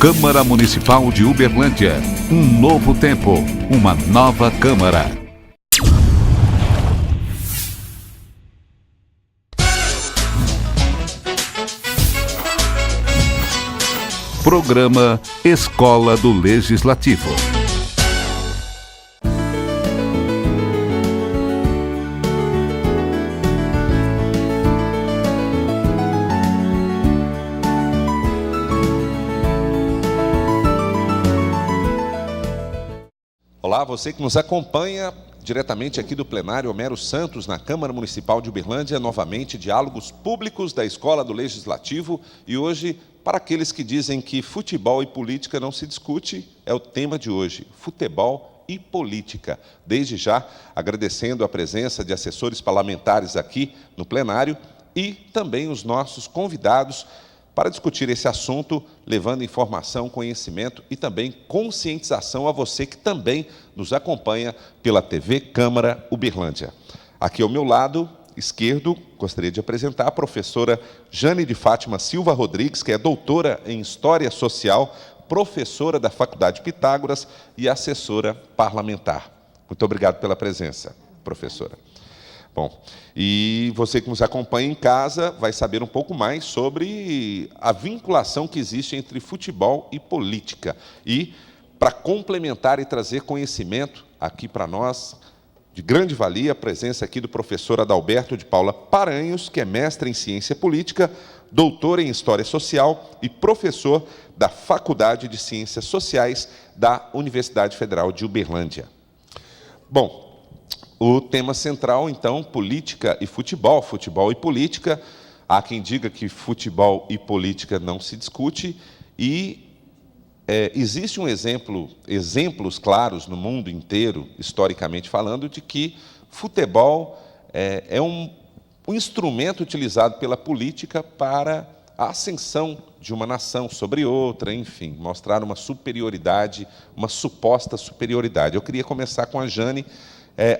Câmara Municipal de Uberlândia. Um novo tempo, uma nova Câmara. Programa Escola do Legislativo. Olá, você que nos acompanha diretamente aqui do plenário Homero Santos, na Câmara Municipal de Uberlândia, novamente, diálogos públicos da Escola do Legislativo. E hoje, para aqueles que dizem que futebol e política não se discute, é o tema de hoje, futebol e política. Desde já, agradecendo a presença de assessores parlamentares aqui no plenário e também os nossos convidados para discutir esse assunto, levando informação, conhecimento e também conscientização a você que também nos acompanha pela TV Câmara Uberlândia. Aqui ao meu lado esquerdo, gostaria de apresentar a professora Jane de Fátima Silva Rodrigues, que é doutora em História Social, professora da Faculdade Pitágoras e assessora parlamentar. Muito obrigado pela presença, professora. Bom, e você que nos acompanha em casa vai saber um pouco mais sobre a vinculação que existe entre futebol e política. E, para complementar e trazer conhecimento aqui para nós, de grande valia, a presença aqui do professor Adalberto de Paula Paranhos, que é mestre em Ciência Política, doutor em História Social e professor da Faculdade de Ciências Sociais da Universidade Federal de Uberlândia. Bom, o tema central, então, política e futebol, futebol e política. Há quem diga que futebol e política não se discute e existe exemplos claros no mundo inteiro, historicamente falando, de que futebol é um instrumento utilizado pela política para a ascensão de uma nação sobre outra, enfim, mostrar uma superioridade, uma suposta superioridade. Eu queria começar com a Jane,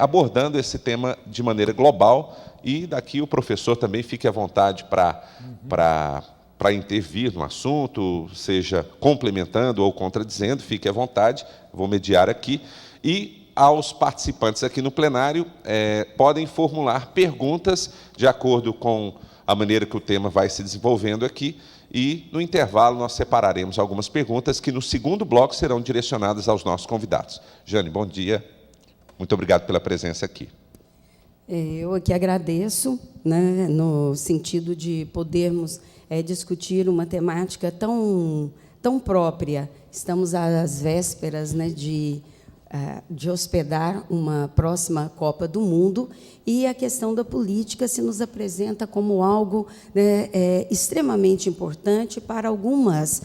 abordando esse tema de maneira global, e daqui o professor também fique à vontade para intervir no assunto, seja complementando ou contradizendo, fique à vontade, vou mediar aqui. E aos participantes aqui no plenário, podem formular perguntas de acordo com a maneira que o tema vai se desenvolvendo aqui, e no intervalo nós separaremos algumas perguntas que no segundo bloco serão direcionadas aos nossos convidados. Jane, bom dia. Muito obrigado pela presença aqui. Eu aqui agradeço, né, no sentido de podermos discutir uma temática tão própria. Estamos às vésperas, né, de hospedar uma próxima Copa do Mundo, e a questão da política se nos apresenta como algo, né, extremamente importante para algumas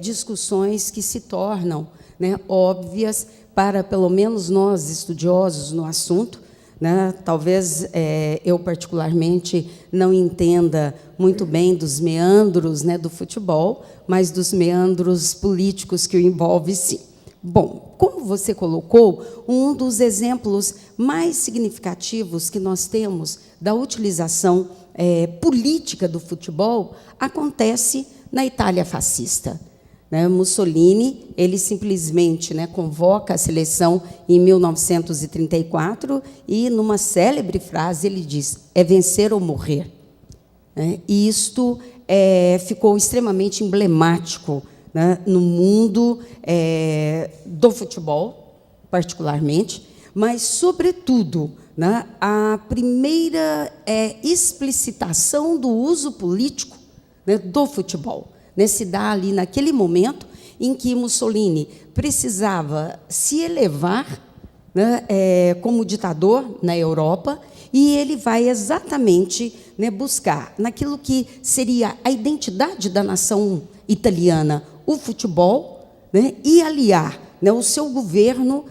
discussões que se tornam, né, óbvias para, pelo menos, nós, estudiosos no assunto, né? Talvez eu, particularmente, não entenda muito bem dos meandros, né, do futebol, mas dos meandros políticos que o envolve, sim. Bom, como você colocou, um dos exemplos mais significativos que nós temos da utilização política do futebol acontece na Itália fascista. Mussolini, ele simplesmente, né, convoca a seleção em 1934 e, numa célebre frase, ele diz: é vencer ou morrer. E isto ficou extremamente emblemático, né, no mundo do futebol, particularmente, mas, sobretudo, né, a primeira explicitação do uso político, né, do futebol. Se dá ali naquele momento em que Mussolini precisava se elevar, né, como ditador na Europa, e ele vai exatamente, né, buscar naquilo que seria a identidade da nação italiana, o futebol, né, e aliar, né, o seu governo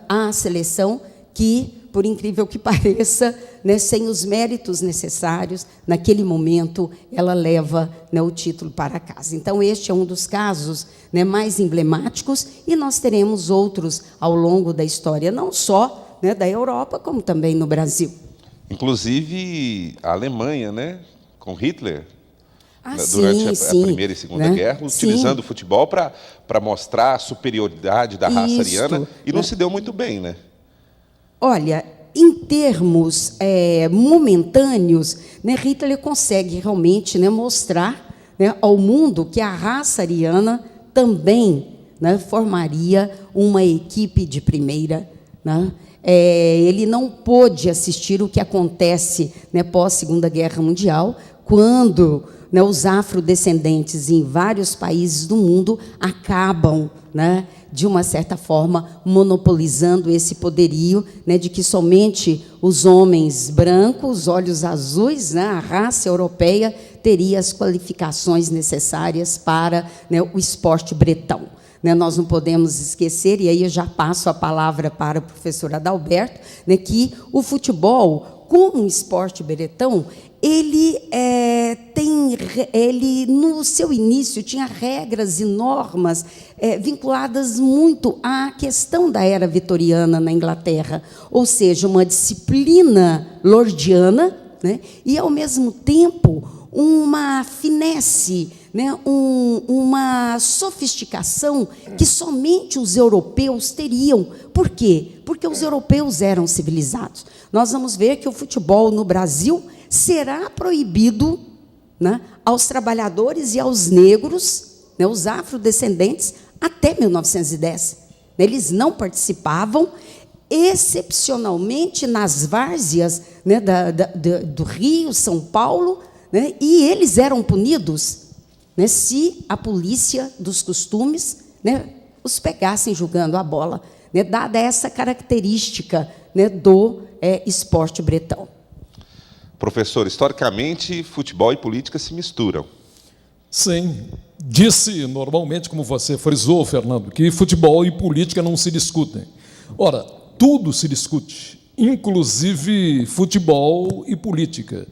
à seleção que, por incrível que pareça, né, sem os méritos necessários, naquele momento, ela leva, né, o título para casa. Então, este é um dos casos, né, mais emblemáticos, e nós teremos outros ao longo da história, não só, né, da Europa, como também no Brasil. Inclusive, a Alemanha, né, com Hitler, durante sim, a Primeira e Segunda né? Guerra, utilizando o futebol para mostrar a superioridade da raça ariana, e não se deu muito bem, né? Olha, em termos momentâneos, né, Hitler consegue realmente, né, mostrar, né, ao mundo que a raça ariana também, né, formaria uma equipe de primeira, né? Ele não pôde assistir o que acontece, né, pós-Segunda Guerra Mundial, quando, né, os afrodescendentes em vários países do mundo acabam, né, de uma certa forma, monopolizando esse poderio, né, de que somente os homens brancos, olhos azuis, né, a raça europeia, teria as qualificações necessárias para, né, o esporte bretão. Né, nós não podemos esquecer, e aí eu já passo a palavra para o professor Adalberto, né, que o futebol, como um esporte bretão, ele no seu início, tinha regras e normas vinculadas muito à questão da era vitoriana na Inglaterra, ou seja, uma disciplina lordiana, né, e, ao mesmo tempo, uma finesse, né, uma sofisticação que somente os europeus teriam. Por quê? Porque os europeus eram civilizados. Nós vamos ver que o futebol no Brasil será proibido, né, aos trabalhadores e aos negros, né, os afrodescendentes, até 1910. Eles não participavam, excepcionalmente nas várzeas, né, do Rio, São Paulo, né, e eles eram punidos, né, se a polícia dos costumes, né, os pegassem jogando a bola, né, dada essa característica, né, do esporte bretão. Professor, historicamente, futebol e política se misturam. Sim. Disse normalmente, como você frisou, Fernando, que futebol e política não se discutem. Ora, tudo se discute, inclusive futebol e política.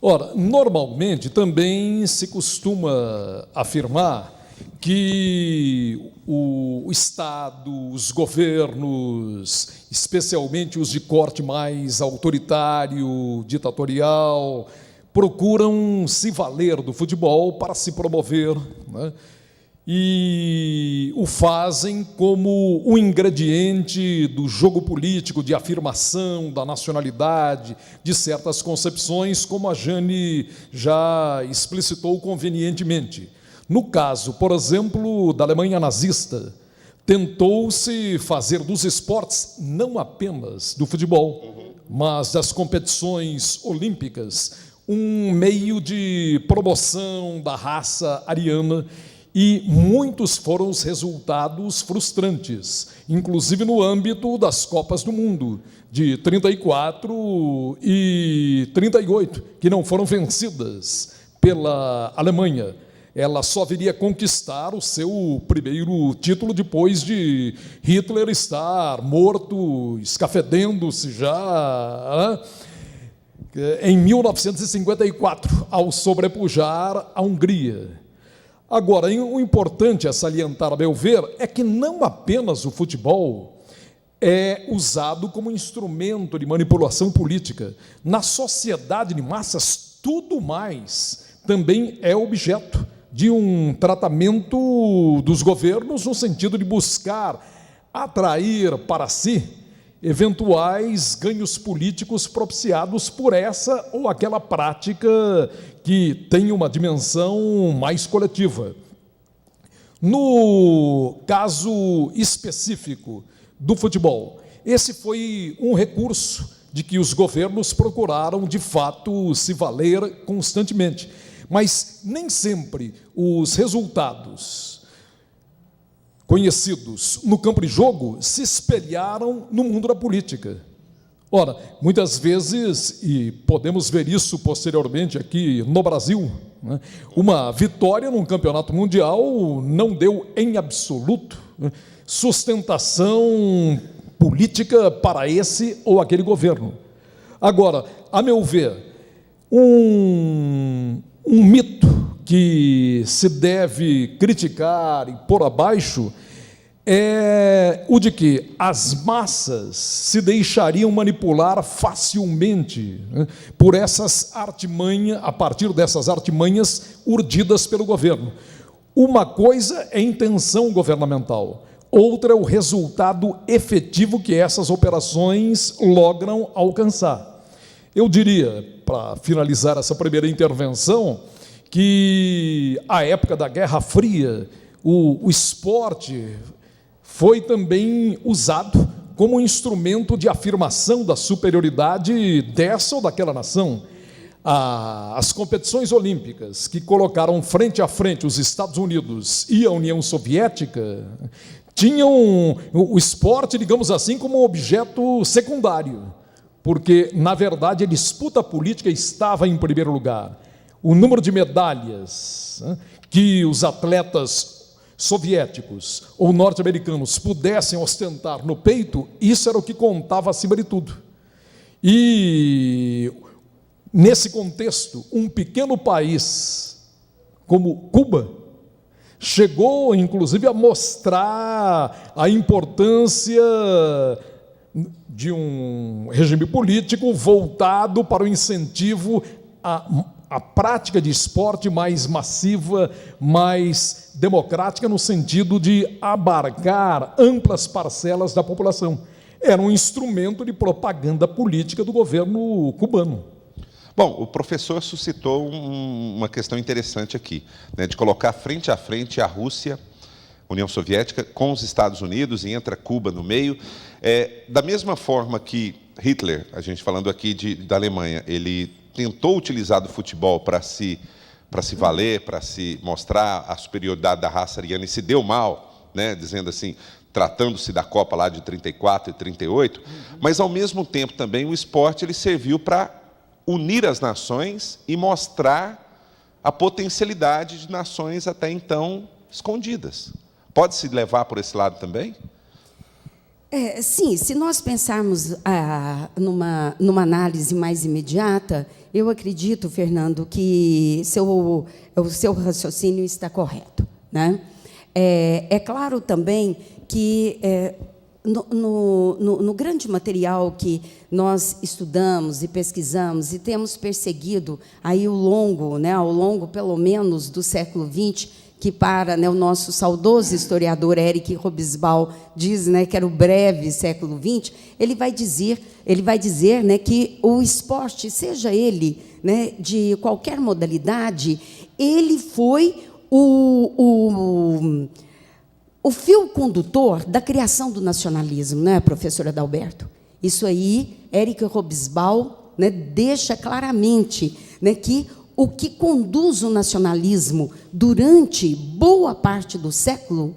Ora, normalmente também se costuma afirmar que o Estado, os governos, especialmente os de corte mais autoritário, ditatorial, procuram se valer do futebol para se promover, né? E o fazem como um ingrediente do jogo político de afirmação da nacionalidade, de certas concepções, como a Jane já explicitou convenientemente. No caso, por exemplo, da Alemanha nazista, tentou-se fazer dos esportes, não apenas do futebol, mas das competições olímpicas, um meio de promoção da raça ariana, e muitos foram os resultados frustrantes, inclusive no âmbito das Copas do Mundo, de 34 e 38, que não foram vencidas pela Alemanha. Ela só viria conquistar o seu primeiro título depois de Hitler estar morto, escafedendo-se já, em 1954, ao sobrepujar a Hungria. Agora, o importante a salientar, a meu ver, é que não apenas o futebol é usado como instrumento de manipulação política. Na sociedade de massas, tudo mais também é objeto de um tratamento dos governos no sentido de buscar atrair para si eventuais ganhos políticos propiciados por essa ou aquela prática que tem uma dimensão mais coletiva. No caso específico do futebol, esse foi um recurso de que os governos procuraram, de fato, se valer constantemente. Mas nem sempre os resultados conhecidos no campo de jogo se espelharam no mundo da política. Ora, muitas vezes, e podemos ver isso posteriormente aqui no Brasil, né, uma vitória num campeonato mundial não deu em absoluto, né, sustentação política para esse ou aquele governo. Agora, a meu ver, um mito que se deve criticar e pôr abaixo é o de que as massas se deixariam manipular facilmente, né, por essas artimanhas, a partir dessas artimanhas urdidas pelo governo. Uma coisa é a intenção governamental, outra é o resultado efetivo que essas operações logram alcançar. Eu diria, para finalizar essa primeira intervenção, que a época da Guerra Fria, o esporte foi também usado como instrumento de afirmação da superioridade dessa ou daquela nação. As competições olímpicas que colocaram frente a frente os Estados Unidos e a União Soviética tinham o esporte, digamos assim, como um objeto secundário, porque, na verdade, a disputa política estava em primeiro lugar. O número de medalhas, né, que os atletas soviéticos ou norte-americanos pudessem ostentar no peito, isso era o que contava acima de tudo. E, nesse contexto, um pequeno país como Cuba chegou, inclusive, a mostrar a importância de um regime político voltado para o incentivo a prática de esporte mais massiva, mais democrática, no sentido de abarcar amplas parcelas da população. Era um instrumento de propaganda política do governo cubano. Bom, o professor suscitou uma questão interessante aqui, né, de colocar frente a frente a Rússia, União Soviética, com os Estados Unidos, e entra Cuba no meio. Da mesma forma que Hitler, a gente falando aqui da Alemanha, ele tentou utilizar do futebol para se valer, para se mostrar a superioridade da raça ariana, e se deu mal, né, dizendo assim, tratando-se da Copa lá de 34 e 38, mas, ao mesmo tempo, também o esporte ele serviu para unir as nações e mostrar a potencialidade de nações até então escondidas. Pode-se levar por esse lado também? Sim, se nós pensarmos numa análise mais imediata, eu acredito, Fernando, que o seu raciocínio está correto, né? É claro também que no grande material que nós estudamos e pesquisamos e temos perseguido aí ao longo pelo menos do século XX, que o nosso saudoso historiador Eric Hobsbawm diz, né, que era o breve século XX, ele vai dizer, né, que o esporte, seja ele, né, de qualquer modalidade, ele foi o fio condutor da criação do nacionalismo, né, professor Adalberto? Isso aí, Eric Hobsbawm, né, deixa claramente, né, que o que conduz o nacionalismo durante boa parte do século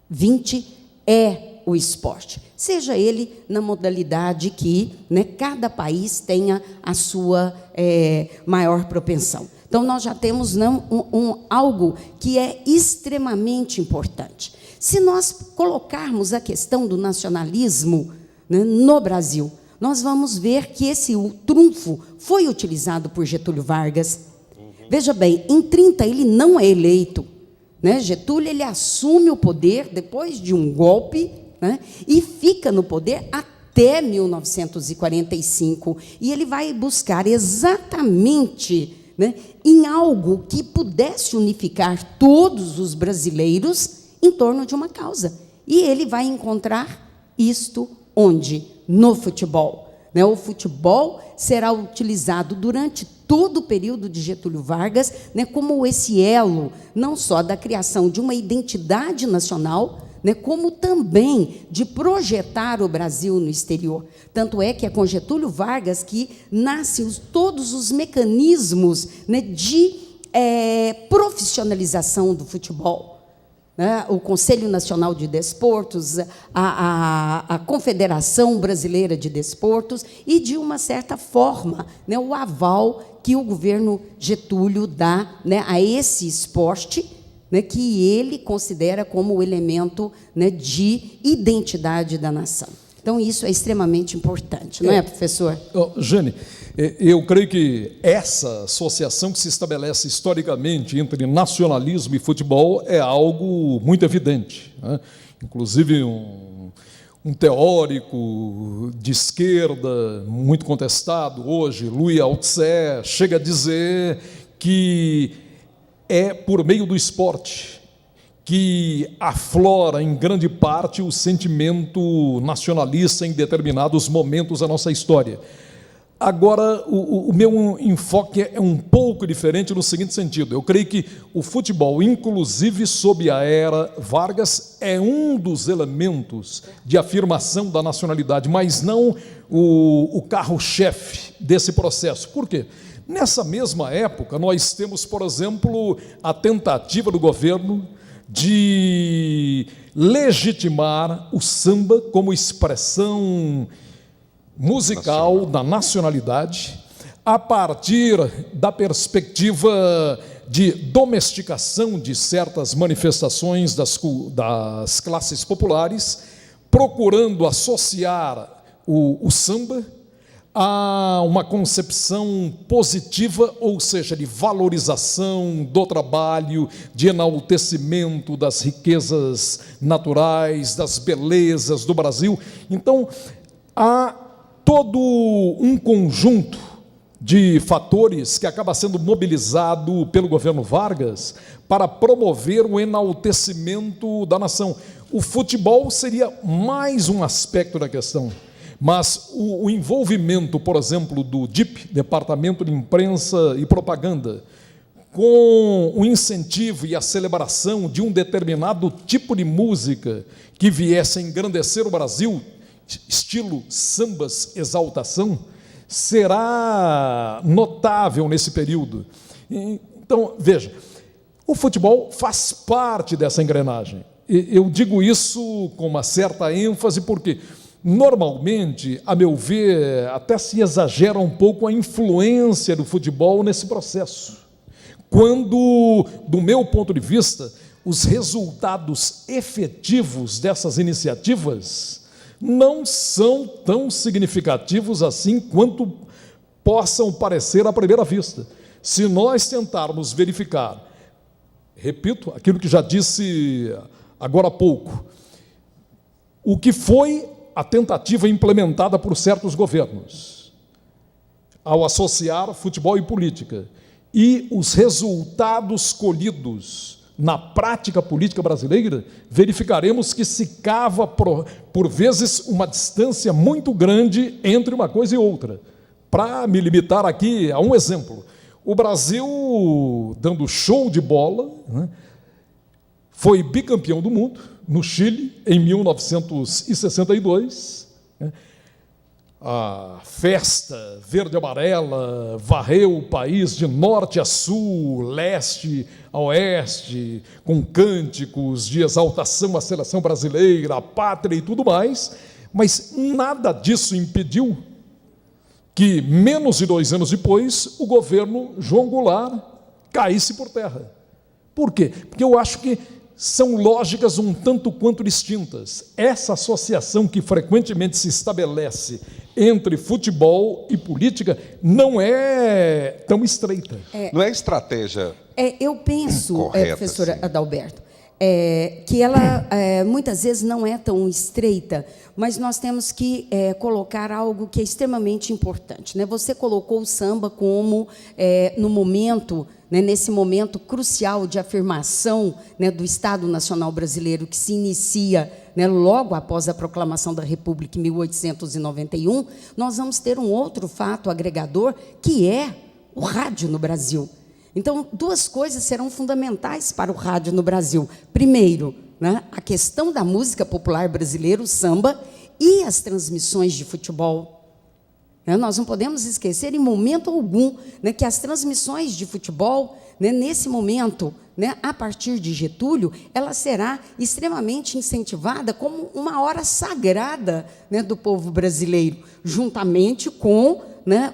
XX é o esporte, seja ele na modalidade que, né, cada país tenha a sua maior propensão. Então, nós já temos algo que é extremamente importante. Se nós colocarmos a questão do nacionalismo, né, no Brasil, nós vamos ver que esse trunfo foi utilizado por Getúlio Vargas. Veja bem, em 30 ele não é eleito, né? Getúlio ele assume o poder depois de um golpe, né, e fica no poder até 1945. E ele vai buscar exatamente, né, em algo que pudesse unificar todos os brasileiros em torno de uma causa. E ele vai encontrar isto onde? No futebol. O futebol será utilizado durante todo o período de Getúlio Vargas, né, como esse elo, não só da criação de uma identidade nacional, né, como também de projetar o Brasil no exterior. Tanto é que é com Getúlio Vargas que nascem todos os mecanismos, né, de profissionalização do futebol. O Conselho Nacional de Desportos, a Confederação Brasileira de Desportos e, de uma certa forma, né, o aval que o governo Getúlio dá, né, a esse esporte, né, que ele considera como o elemento, né, de identidade da nação. Então, isso é extremamente importante, não é, professor? Jane, eu creio que essa associação que se estabelece historicamente entre nacionalismo e futebol é algo muito evidente, né? inclusive um teórico de esquerda, muito contestado hoje, Louis Althusser, chega a dizer que é por meio do esporte que aflora, em grande parte, o sentimento nacionalista em determinados momentos da nossa história. Agora, o meu enfoque é um pouco diferente no seguinte sentido. Eu creio que o futebol, inclusive sob a era Vargas, é um dos elementos de afirmação da nacionalidade, mas não o carro-chefe desse processo. Por quê? Nessa mesma época, nós temos, por exemplo, a tentativa do governo de legitimar o samba como expressão musical da nacionalidade, a partir da perspectiva de domesticação de certas manifestações das classes populares, procurando associar o samba a uma concepção positiva, ou seja, de valorização do trabalho, de enaltecimento das riquezas naturais, das belezas do Brasil. Então, há todo um conjunto de fatores que acaba sendo mobilizado pelo governo Vargas para promover o enaltecimento da nação. O futebol seria mais um aspecto da questão, mas o envolvimento, por exemplo, do DIP, Departamento de Imprensa e Propaganda, com o incentivo e a celebração de um determinado tipo de música que viesse a engrandecer o Brasil, estilo sambas exaltação, será notável nesse período. Então, veja, o futebol faz parte dessa engrenagem. Eu digo isso com uma certa ênfase porque, normalmente, a meu ver, até se exagera um pouco a influência do futebol nesse processo, quando, do meu ponto de vista, os resultados efetivos dessas iniciativas não são tão significativos assim quanto possam parecer à primeira vista. Se nós tentarmos verificar, repito, aquilo que já disse agora há pouco, o que foi a tentativa implementada por certos governos ao associar futebol e política e os resultados colhidos na prática política brasileira, verificaremos que se cava, por vezes, uma distância muito grande entre uma coisa e outra. Para me limitar aqui a um exemplo, o Brasil, dando show de bola, né, foi bicampeão do mundo, no Chile, em 1962, né, a festa verde-amarela varreu o país de norte a sul, leste a oeste, com cânticos de exaltação à seleção brasileira, à pátria e tudo mais, mas nada disso impediu que, menos de 2 anos depois, o governo João Goulart caísse por terra. Por quê? Porque eu acho que são lógicas um tanto quanto distintas. Essa associação que frequentemente se estabelece entre futebol e política não é tão estreita. Não é estratégia eu penso, correta, professora assim. Adalberto, que ela muitas vezes não é tão estreita, mas nós temos que colocar algo que é extremamente importante, né? Você colocou o samba como, no momento, né, nesse momento crucial de afirmação, né, do Estado Nacional Brasileiro, que se inicia, né, logo após a proclamação da República, em 1891, nós vamos ter um outro fato agregador, que é o rádio no Brasil. Então, 2 coisas serão fundamentais para o rádio no Brasil. Primeiro, né, a questão da música popular brasileira, o samba, e as transmissões de futebol. Nós não podemos esquecer, em momento algum, né, que as transmissões de futebol, né, nesse momento, né, a partir de Getúlio, ela será extremamente incentivada como uma hora sagrada, né, do povo brasileiro, juntamente com, né,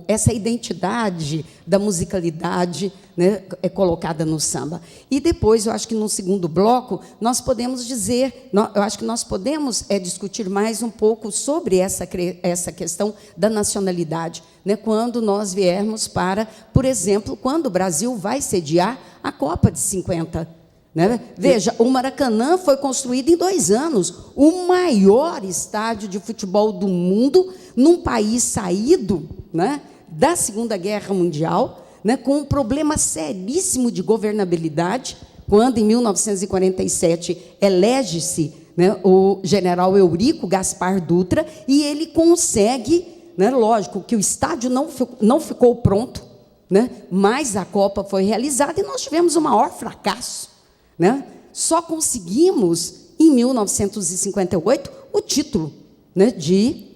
essa identidade da musicalidade, né, colocada no samba. E depois, eu acho que no segundo bloco, nós podemos dizer, eu acho que nós podemos discutir mais um pouco sobre essa questão da nacionalidade, né, quando nós viermos para, por exemplo, quando o Brasil vai sediar a Copa de 50. né? Veja, o Maracanã foi construído em 2 anos, o maior estádio de futebol do mundo, num país saído, né, da Segunda Guerra Mundial, né, com um problema seríssimo de governabilidade, quando, em 1947, elege-se, né, o general Eurico Gaspar Dutra, e ele consegue, né, lógico que o estádio não ficou pronto, né, mas a Copa foi realizada e nós tivemos o maior fracasso, né? Só conseguimos, em 1958, o título, né, de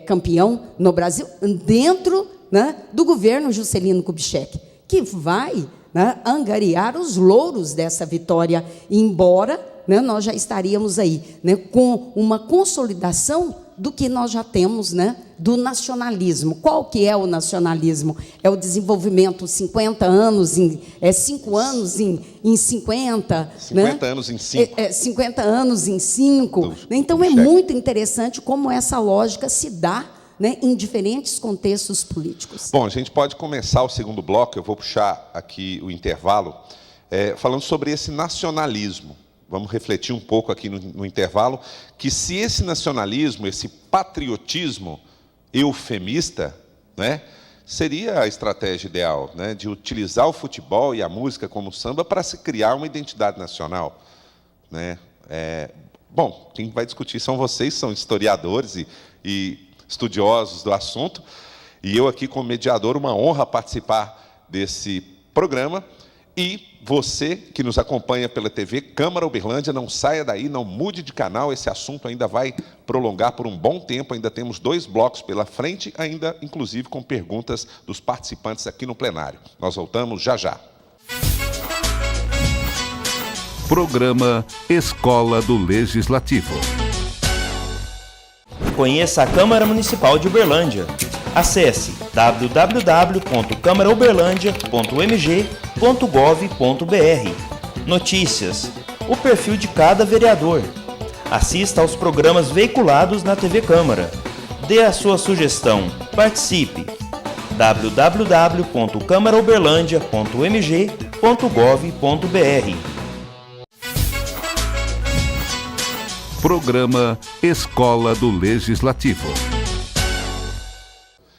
campeão no Brasil, dentro, né, do governo Juscelino Kubitschek, que vai, né, angariar os louros dessa vitória, embora, né, nós já estaríamos aí, né, com uma consolidação do que nós já temos, né, do nacionalismo. Qual que é o nacionalismo? É o desenvolvimento 50 anos em 5 anos em 50, 50 né? anos em 5. 50 anos em 5. Então é muito interessante como essa lógica se dá, né, em diferentes contextos políticos. Bom, a gente pode começar o segundo bloco, eu vou puxar aqui o intervalo, falando sobre esse nacionalismo. Vamos refletir um pouco aqui no intervalo, que se esse nacionalismo, esse patriotismo eufemista, né, seria a estratégia ideal, né, de utilizar o futebol e a música como samba para se criar uma identidade nacional, né? Bom, quem vai discutir são vocês, são historiadores e estudiosos do assunto, e eu aqui como mediador, uma honra participar desse programa. E você que nos acompanha pela TV Câmara Uberlândia, não saia daí, não mude de canal, esse assunto ainda vai prolongar por um bom tempo, ainda temos 2 blocos pela frente, ainda inclusive com perguntas dos participantes aqui no plenário. Nós voltamos já já. Programa Escola do Legislativo. Conheça a Câmara Municipal de Uberlândia. Acesse www.câmarauberlândia.mg.gov.br. Notícias. O perfil de cada vereador. Assista aos programas veiculados na TV Câmara. Dê a sua sugestão. Participe. www.câmarauberlândia.mg.gov.br. Programa Escola do Legislativo.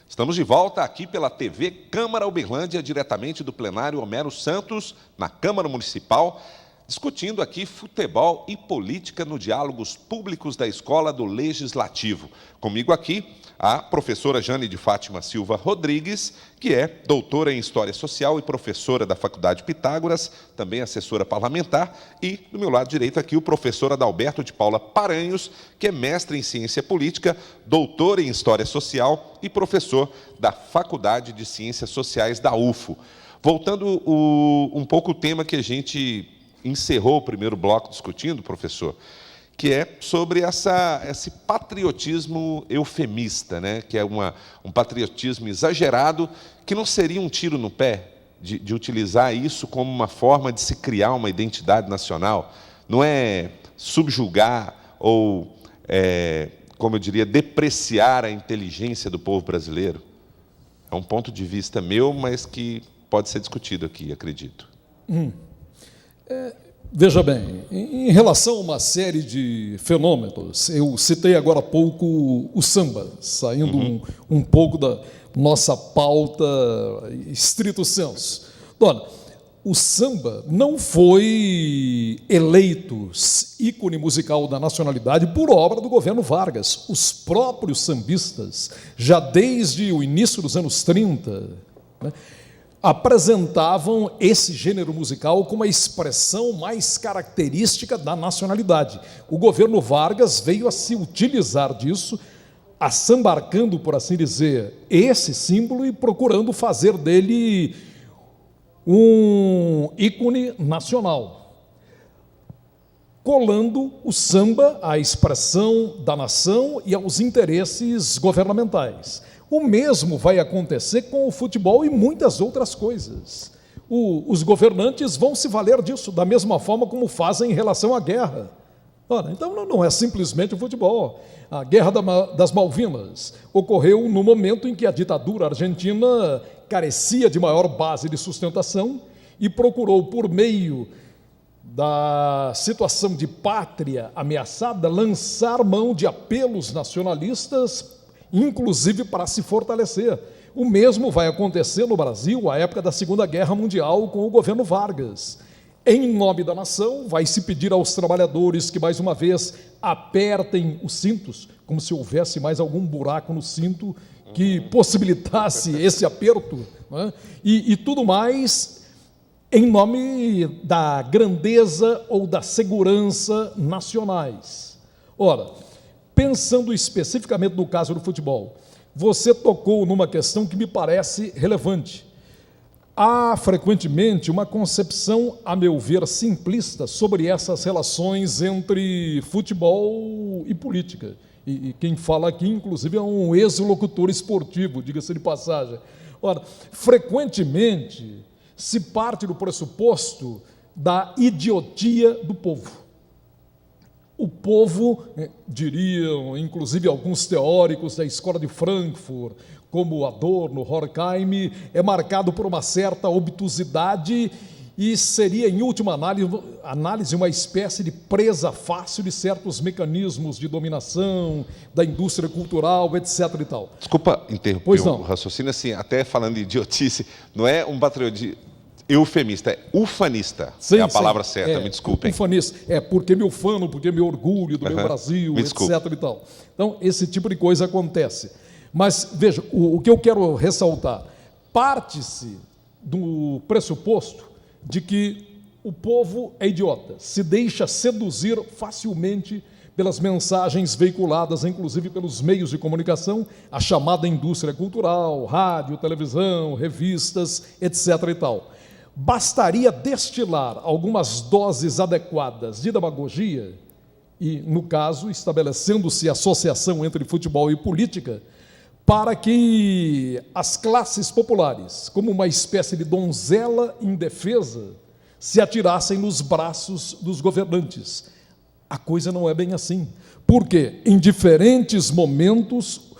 Estamos de volta aqui pela TV Câmara Uberlândia, diretamente do plenário Homero Santos, na Câmara Municipal, discutindo aqui futebol e política no Diálogos Públicos da Escola do Legislativo. Comigo aqui, a professora Jane de Fátima Silva Rodrigues, que é doutora em História Social e professora da Faculdade Pitágoras, também assessora parlamentar, e, do meu lado direito aqui, o professor Adalberto de Paula Paranhos, que é mestre em Ciência Política, doutor em História Social e professor da Faculdade de Ciências Sociais da UFO. Voltando um pouco o tema que a gente encerrou o primeiro bloco discutindo, professor, que é sobre esse patriotismo eufemista, né? Que é um patriotismo exagerado, que não seria um tiro no pé de utilizar isso como uma forma de se criar uma identidade nacional. Não é subjugar ou, como eu diria, depreciar a inteligência do povo brasileiro. É um ponto de vista meu, mas que pode ser discutido aqui, acredito. Veja bem, em relação a uma série de fenômenos, eu citei agora há pouco o samba, saindo um pouco da nossa pauta estrito sensu. Dona, o samba não foi eleito ícone musical da nacionalidade por obra do governo Vargas. Os próprios sambistas, já desde o início dos anos 30, né, apresentavam esse gênero musical como a expressão mais característica da nacionalidade. O governo Vargas veio a se utilizar disso, assambarcando, por assim dizer, esse símbolo e procurando fazer dele um ícone nacional, colando o samba à expressão da nação e aos interesses governamentais. O mesmo vai acontecer com o futebol e muitas outras coisas. Os governantes vão se valer disso, da mesma forma como fazem em relação à guerra. Ora, então não é simplesmente o futebol. A Guerra das Malvinas ocorreu no momento em que a ditadura argentina carecia de maior base de sustentação e procurou, por meio da situação de pátria ameaçada, lançar mão de apelos nacionalistas, inclusive para se fortalecer. O mesmo vai acontecer no Brasil à época da Segunda Guerra Mundial com o governo Vargas. Em nome da nação, vai se pedir aos trabalhadores que, mais uma vez, apertem os cintos, como se houvesse mais algum buraco no cinto que possibilitasse esse aperto, né? E tudo mais em nome da grandeza ou da segurança nacionais. Ora, pensando especificamente no caso do futebol, você tocou numa questão que me parece relevante. Há, frequentemente, uma concepção, a meu ver, simplista sobre essas relações entre futebol e política. E quem fala aqui, inclusive, é um ex-locutor esportivo, diga-se de passagem. Ora, frequentemente, se parte do pressuposto da idiotia do povo. O povo, diriam, inclusive, alguns teóricos da escola de Frankfurt, como Adorno, Horkheim, é marcado por uma certa obtusidade e seria, em última análise, uma espécie de presa fácil de certos mecanismos de dominação, da indústria cultural, etc. e tal. Desculpa interromper o raciocínio, assim, até falando de idiotice, não é um patriotismo eufemista, é ufanista, sim, é a palavra certa, me desculpem. Ufanista, porque me ufano, porque me orgulho do meu Brasil, etc. e tal. Então, esse tipo de coisa acontece. Mas, veja, o que eu quero ressaltar, parte-se do pressuposto de que o povo é idiota, se deixa seduzir facilmente pelas mensagens veiculadas, inclusive pelos meios de comunicação, a chamada indústria cultural, rádio, televisão, revistas, etc. e tal. Bastaria destilar algumas doses adequadas de demagogia, e, no caso, estabelecendo-se associação entre futebol e política, para que as classes populares, como uma espécie de donzela indefesa, se atirassem nos braços dos governantes. A coisa não é bem assim, porque em diferentes momentos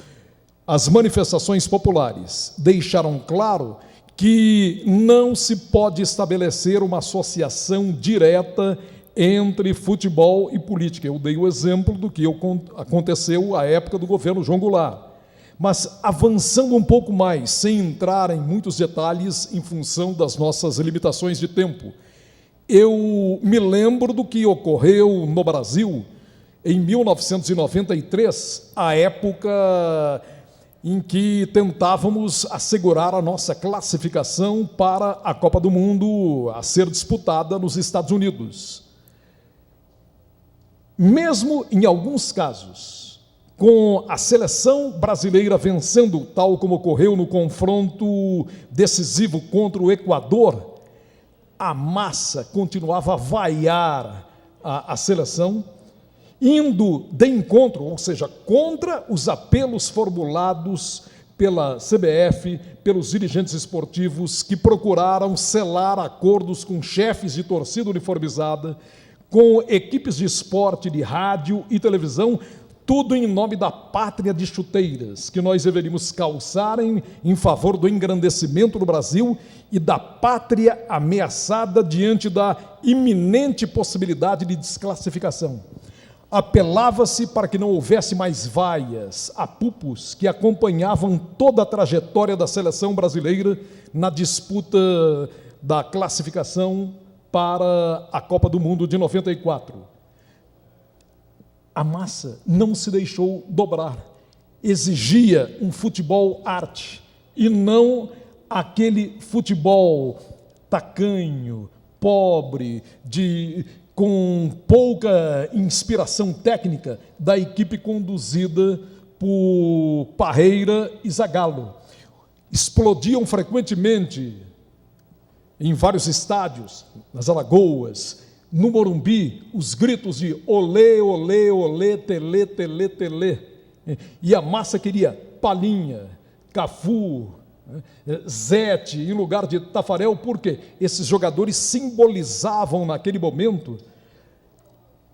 as manifestações populares deixaram claro que não se pode estabelecer uma associação direta entre futebol e política. Eu dei o exemplo do que aconteceu à época do governo João Goulart. Mas, avançando um pouco mais, sem entrar em muitos detalhes em função das nossas limitações de tempo, eu me lembro do que ocorreu no Brasil em 1993, a época em que tentávamos assegurar a nossa classificação para a Copa do Mundo a ser disputada nos Estados Unidos. Mesmo em alguns casos, com a seleção brasileira vencendo, tal como ocorreu no confronto decisivo contra o Equador, a massa continuava a vaiar a seleção, indo de encontro, ou seja, contra os apelos formulados pela CBF, pelos dirigentes esportivos que procuraram selar acordos com chefes de torcida uniformizada, com equipes de esporte, de rádio e televisão, tudo em nome da pátria de chuteiras, que nós deveríamos calçar em favor do engrandecimento do Brasil e da pátria ameaçada diante da iminente possibilidade de desclassificação. Apelava-se para que não houvesse mais vaias, apupos que acompanhavam toda a trajetória da seleção brasileira na disputa da classificação para a Copa do Mundo de 94. A massa não se deixou dobrar, exigia um futebol arte e não aquele futebol tacanho, pobre, com pouca inspiração técnica da equipe conduzida por Parreira e Zagallo. Explodiam frequentemente em vários estádios, nas Alagoas, no Morumbi, os gritos de olê, olê, olê, telê, telê, telê. E a massa queria Palinha, Cafu, Zete, em lugar de Tafarel, porque esses jogadores simbolizavam naquele momento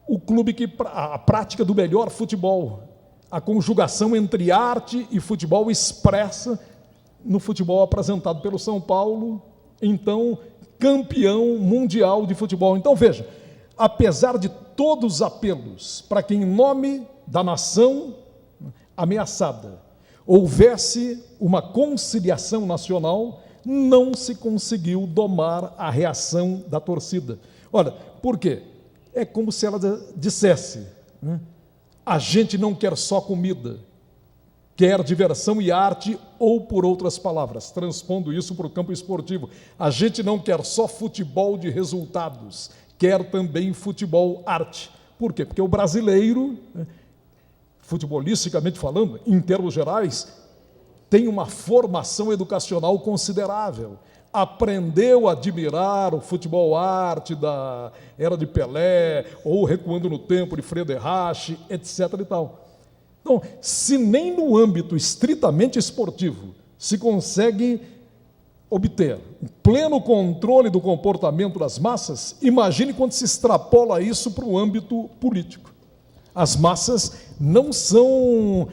o clube a prática do melhor futebol, a conjugação entre arte e futebol expressa no futebol apresentado pelo São Paulo, então campeão mundial de futebol. Então veja, apesar de todos os apelos para que, em nome da nação ameaçada, houvesse uma conciliação nacional, não se conseguiu domar a reação da torcida. Olha, por quê? É como se ela dissesse, né? A gente não quer só comida, quer diversão e arte, ou, por outras palavras, transpondo isso para o campo esportivo, a gente não quer só futebol de resultados, quer também futebol arte. Por quê? Porque o brasileiro, né, futebolisticamente falando, em termos gerais, tem uma formação educacional considerável. Aprendeu a admirar o futebol arte da era de Pelé, ou recuando no tempo de Frederich, etc. e tal. Então, se nem no âmbito estritamente esportivo se consegue obter o pleno controle do comportamento das massas, imagine quando se extrapola isso para o âmbito político. As massas não são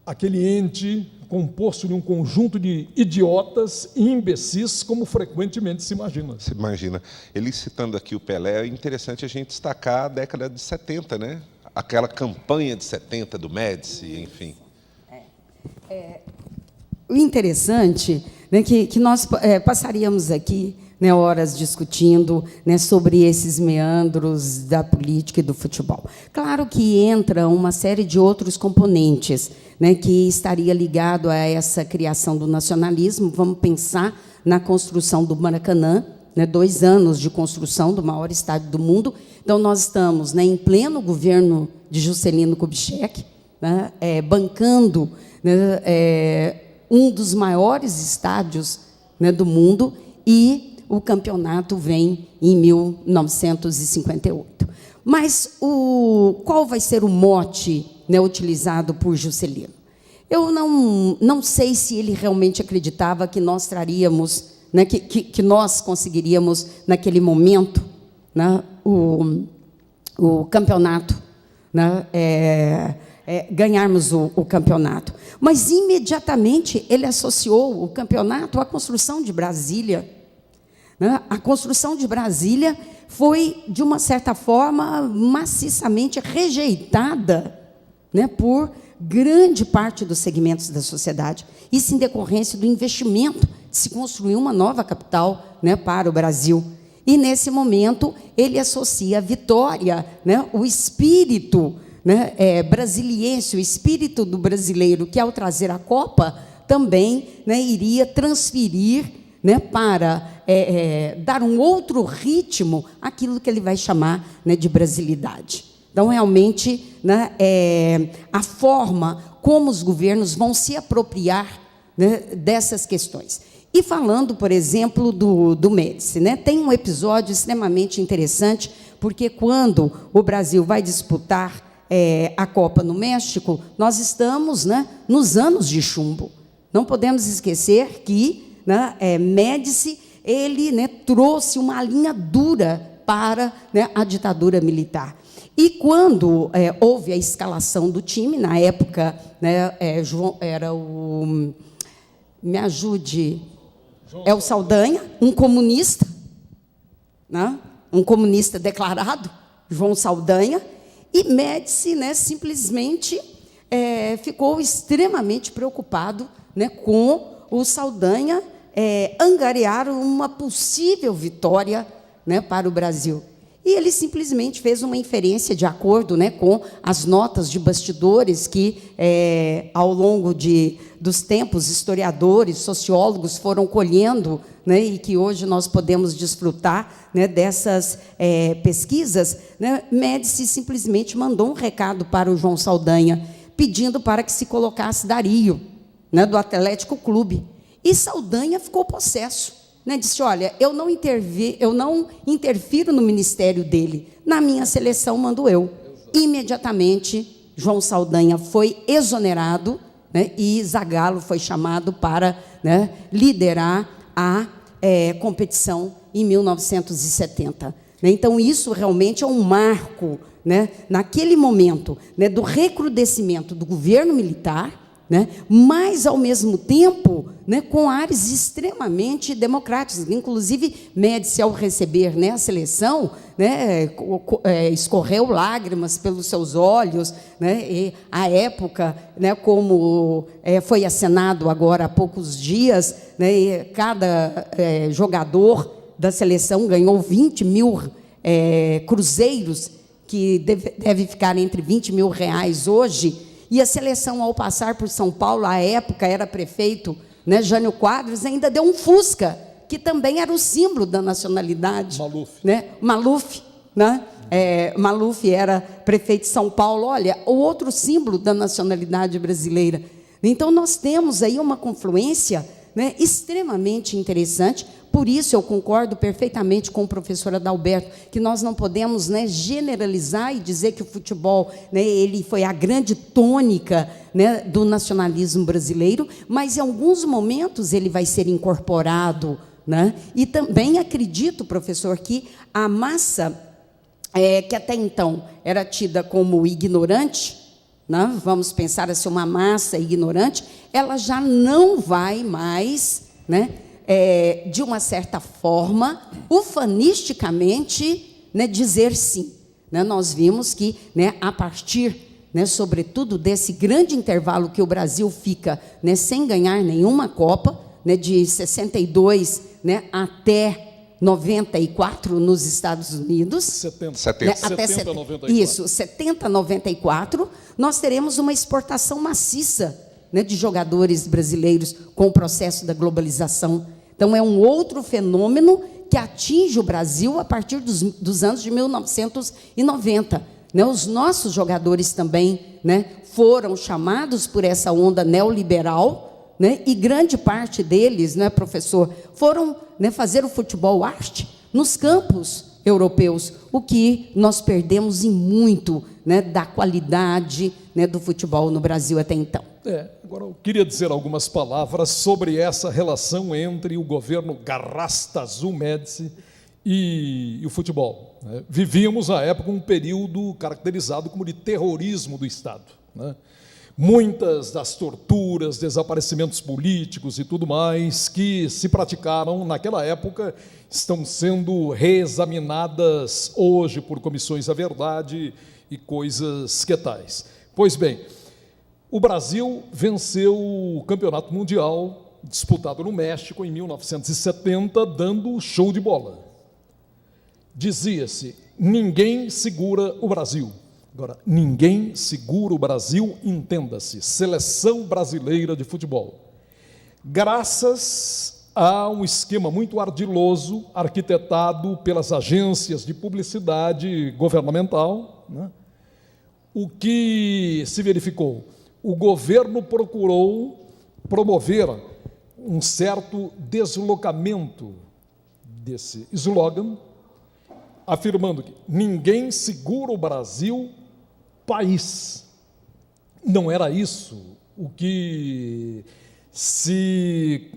aquele ente composto de um conjunto de idiotas e imbecis, como frequentemente se imagina. Se imagina. Ele citando aqui o Pelé, é interessante a gente destacar a década de 70, né? Aquela campanha de 70 do Médici, enfim. O interessante, né, que nós passaríamos aqui, né, horas discutindo, né, sobre esses meandros da política e do futebol. Claro que entra uma série de outros componentes, né, que estaria ligado a essa criação do nacionalismo. Vamos pensar na construção do Maracanã, né, 2 anos de construção do maior estádio do mundo. Então, nós estamos, né, em pleno governo de Juscelino Kubitschek, né, bancando, né, um dos maiores estádios, né, do mundo, e o campeonato vem em 1958. Mas qual vai ser o mote, né, utilizado por Juscelino? Eu não sei se ele realmente acreditava que nós traríamos, né, que nós conseguiríamos, naquele momento, né, o campeonato, né, ganharmos o campeonato. Mas, imediatamente, ele associou o campeonato à construção de Brasília. Né? A construção de Brasília foi, de uma certa forma, maciçamente rejeitada, né, por grande parte dos segmentos da sociedade. Isso em decorrência do investimento de se construir uma nova capital, né, para o Brasil. E, nesse momento, ele associa a vitória, né, o espírito, né, brasiliense, o espírito do brasileiro, que, ao trazer a Copa, também, né, iria transferir, né, para dar um outro ritmo àquilo que ele vai chamar, né, de brasilidade. Então, realmente, né, a forma como os governos vão se apropriar, né, dessas questões. E falando, por exemplo, do Médici, né, tem um episódio extremamente interessante, porque quando o Brasil vai disputar a Copa no México, nós estamos, né, nos anos de chumbo. Não podemos esquecer que, né, Médici, ele, né, trouxe uma linha dura para, né, a ditadura militar. E quando houve a escalação do time, na época, né, era o... Me ajude... É o Saldanha, um comunista, né, um comunista declarado, João Saldanha, e Médici, né, simplesmente ficou extremamente preocupado, né, com o Saldanha angariar uma possível vitória, né, para o Brasil. E ele simplesmente fez uma inferência de acordo, né, com as notas de bastidores que, ao longo dos tempos, historiadores, sociólogos foram colhendo, né, e que hoje nós podemos desfrutar, né, dessas pesquisas. Né, Médici simplesmente mandou um recado para o João Saldanha, pedindo para que se colocasse Dario, né, do Atlético Clube. E Saldanha ficou possesso, né, disse: olha, eu não interfiro no ministério dele, na minha seleção mando eu. Imediatamente, João Saldanha foi exonerado, né, e Zagallo foi chamado para, né, liderar a competição em 1970. Né, então, isso realmente é um marco, né, naquele momento, né, do recrudescimento do governo militar, né? Mas, ao mesmo tempo, né, com ares extremamente democráticos. Inclusive, Médici, ao receber, né, a seleção, né, escorreu lágrimas pelos seus olhos, né, e à época, né, como foi acenado agora há poucos dias, né, e cada jogador da seleção ganhou 20 mil cruzeiros, que deve ficar entre 20 mil reais hoje. E a seleção, ao passar por São Paulo, à época era prefeito, né, Jânio Quadros, ainda deu um Fusca, que também era o símbolo da nacionalidade. Maluf. Né? Maluf, né? Maluf era prefeito de São Paulo. Olha, o outro símbolo da nacionalidade brasileira. Então, nós temos aí uma confluência, né, extremamente interessante. Por isso, eu concordo perfeitamente com o professor Adalberto, que nós não podemos, né, generalizar e dizer que o futebol, né, ele foi a grande tônica, né, do nacionalismo brasileiro, mas em alguns momentos ele vai ser incorporado, né? E também acredito, professor, que a massa, que até então era tida como ignorante, né, vamos pensar assim, uma massa ignorante, ela já não vai mais, né, de uma certa forma, ufanisticamente, né, dizer sim. Né, nós vimos que, né, a partir, né, sobretudo, desse grande intervalo que o Brasil fica, né, sem ganhar nenhuma Copa, né, de 62, né, até 94 nos Estados Unidos. 70. Né, 70, até 94. Isso, 70, 94, nós teremos uma exportação maciça, né, de jogadores brasileiros com o processo da globalização. Então, é um outro fenômeno que atinge o Brasil a partir dos anos de 1990. Né? Os nossos jogadores também, né, foram chamados por essa onda neoliberal, né, e grande parte deles, né, professor, foram, né, fazer o futebol arte nos campos europeus, o que nós perdemos em muito, né, da qualidade, né, do futebol no Brasil até então. Agora, eu queria dizer algumas palavras sobre essa relação entre o governo Garrastazu Médici e o futebol. Né? Vivíamos, à época, um período caracterizado como de terrorismo do Estado. Né? Muitas das torturas, desaparecimentos políticos e tudo mais que se praticaram naquela época estão sendo reexaminadas hoje por comissões da verdade e coisas que tais. Pois bem, o Brasil venceu o Campeonato Mundial disputado no México em 1970, dando show de bola. Dizia-se, ninguém segura o Brasil. Agora, ninguém segura o Brasil, entenda-se, seleção brasileira de futebol. Graças a um esquema muito ardiloso, arquitetado pelas agências de publicidade governamental, né? O que se verificou? O governo procurou promover um certo deslocamento desse slogan, afirmando que ninguém segura o Brasil, país. Não era isso o que se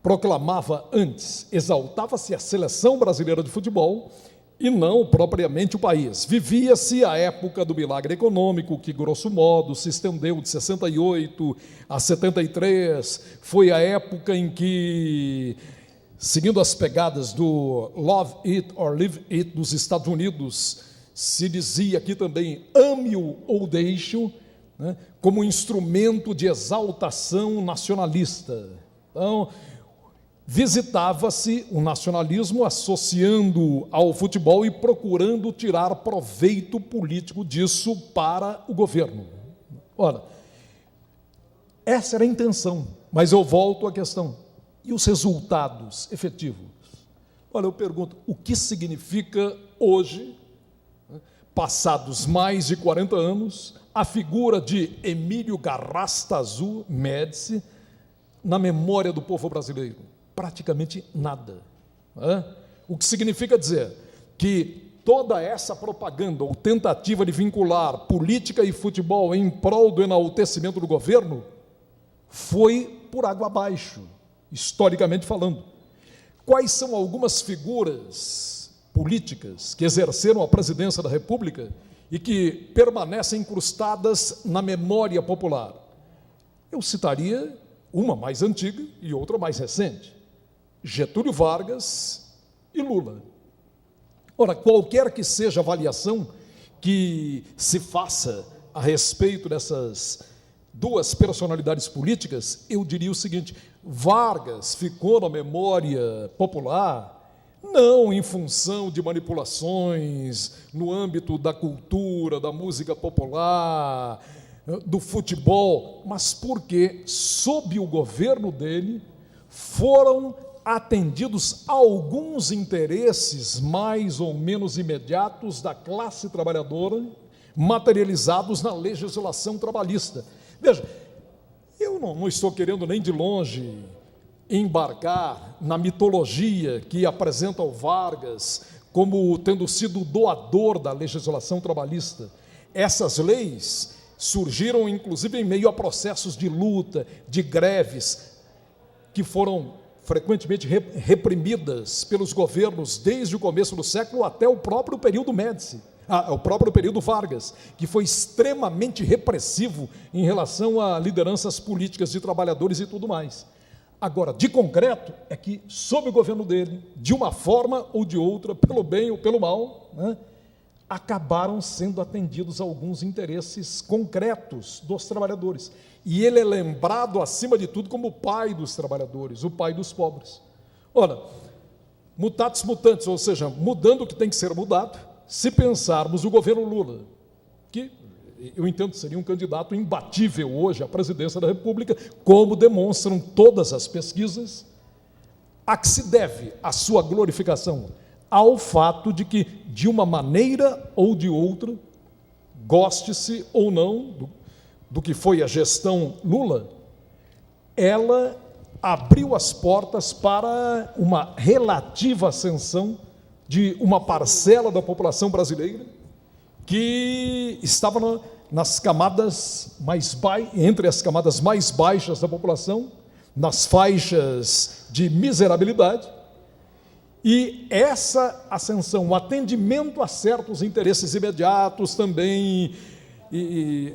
proclamava antes. Exaltava-se a seleção brasileira de futebol e não propriamente o país. Vivia-se a época do milagre econômico, que, grosso modo, se estendeu de 68 a 73. Foi a época em que, seguindo as pegadas do Love It or Leave It dos Estados Unidos, se dizia aqui também, ame-o ou deixe-o, né, como instrumento de exaltação nacionalista. Então, visitava-se o nacionalismo associando ao futebol e procurando tirar proveito político disso para o governo. Ora, essa era a intenção, mas eu volto à questão. E os resultados efetivos? Olha, eu pergunto, o que significa hoje, passados mais de 40 anos, a figura de Emílio Garrastazu Médici na memória do povo brasileiro? Praticamente nada. O que significa dizer que toda essa propaganda ou tentativa de vincular política e futebol em prol do enaltecimento do governo foi por água abaixo, historicamente falando. Quais são algumas figuras políticas que exerceram a presidência da República e que permanecem incrustadas na memória popular? Eu citaria uma mais antiga e outra mais recente: Getúlio Vargas e Lula. Ora, qualquer que seja a avaliação que se faça a respeito dessas duas personalidades políticas, eu diria o seguinte: Vargas ficou na memória popular não em função de manipulações no âmbito da cultura, da música popular, do futebol, mas porque, sob o governo dele, foram atendidos alguns interesses mais ou menos imediatos da classe trabalhadora, materializados na legislação trabalhista. Veja, eu não estou querendo nem de longe embarcar na mitologia que apresenta o Vargas como tendo sido o doador da legislação trabalhista. Essas leis surgiram, inclusive, em meio a processos de luta, de greves, que foram frequentemente reprimidas pelos governos desde o começo do século até o próprio período Médici, o próprio período Vargas, que foi extremamente repressivo em relação a lideranças políticas de trabalhadores e tudo mais. Agora, de concreto, é que, sob o governo dele, de uma forma ou de outra, pelo bem ou pelo mal, acabaram sendo atendidos alguns interesses concretos dos trabalhadores. E ele é lembrado, acima de tudo, como o pai dos trabalhadores, o pai dos pobres. Ora, mutatis mutandis, ou seja, mudando o que tem que ser mudado, se pensarmos o governo Lula, que eu entendo que seria um candidato imbatível hoje à presidência da República, como demonstram todas as pesquisas, a que se deve a sua glorificação? Ao fato de que, de uma maneira ou de outra, goste-se ou não do que foi a gestão Lula, ela abriu as portas para uma relativa ascensão de uma parcela da população brasileira que estava nas camadas entre as camadas mais baixas da população, nas faixas de miserabilidade. E essa ascensão, o atendimento a certos interesses imediatos também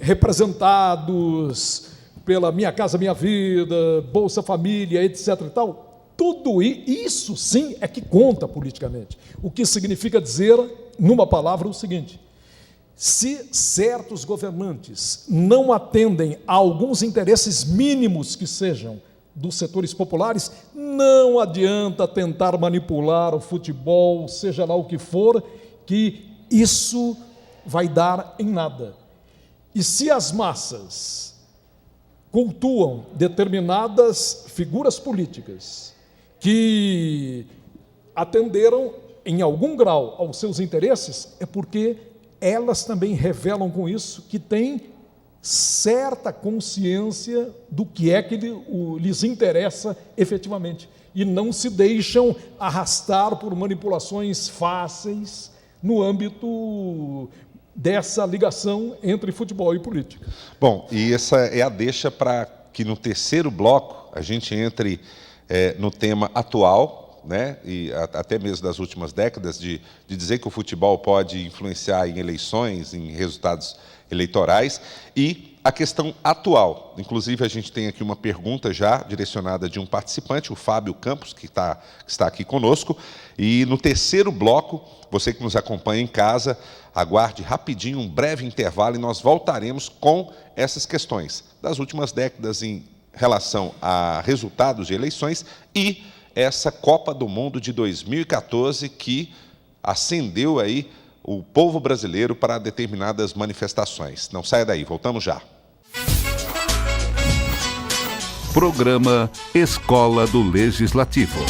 representados pela Minha Casa Minha Vida, Bolsa Família, etc. e tal, tudo isso sim é que conta politicamente. O que significa dizer, numa palavra, o seguinte: se certos governantes não atendem a alguns interesses mínimos que sejam dos setores populares, não adianta tentar manipular o futebol, seja lá o que for, que isso vai dar em nada. E se as massas cultuam determinadas figuras políticas que atenderam em algum grau aos seus interesses, é porque elas também revelam com isso que têm certa consciência do que é que lhes interessa efetivamente e não se deixam arrastar por manipulações fáceis no âmbito dessa ligação entre futebol e política. Bom, e essa é a deixa para que no terceiro bloco a gente entre no tema atual, né, e até mesmo das últimas décadas, de dizer que o futebol pode influenciar em eleições, em resultados eleitorais, e a questão atual. Inclusive, a gente tem aqui uma pergunta já direcionada de um participante, o Fábio Campos, que está aqui conosco, e no terceiro bloco, você que nos acompanha em casa, aguarde rapidinho um breve intervalo e nós voltaremos com essas questões das últimas décadas em relação a resultados de eleições e essa Copa do Mundo de 2014 que acendeu aí o povo brasileiro para determinadas manifestações. Não saia daí, voltamos já. Programa Escola do Legislativo.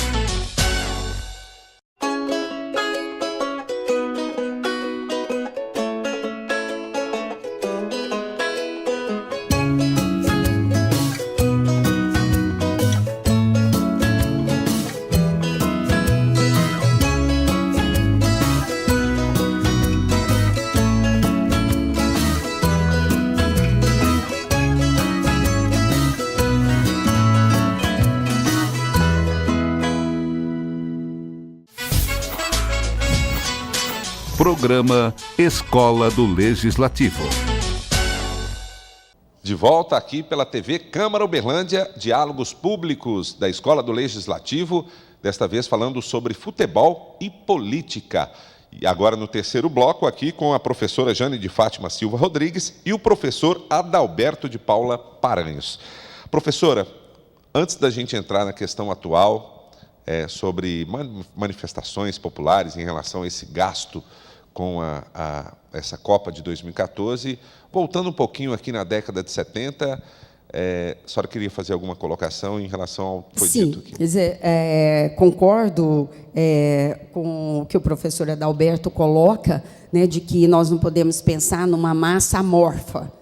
Programa Escola do Legislativo. De volta aqui pela TV Câmara Uberlândia, diálogos públicos da Escola do Legislativo, desta vez falando sobre futebol e política. E agora no terceiro bloco aqui com a professora Jane de Fátima Silva Rodrigues e o professor Adalberto de Paula Paranhos. Professora, antes da gente entrar na questão atual, sobre manifestações populares em relação a esse gasto com essa Copa de 2014, voltando um pouquinho aqui na década de 70, a senhora queria fazer alguma colocação em relação ao que foi dito aqui? Quer dizer, concordo com o que o professor Adalberto coloca, né, de que nós não podemos pensar numa massa amorfa,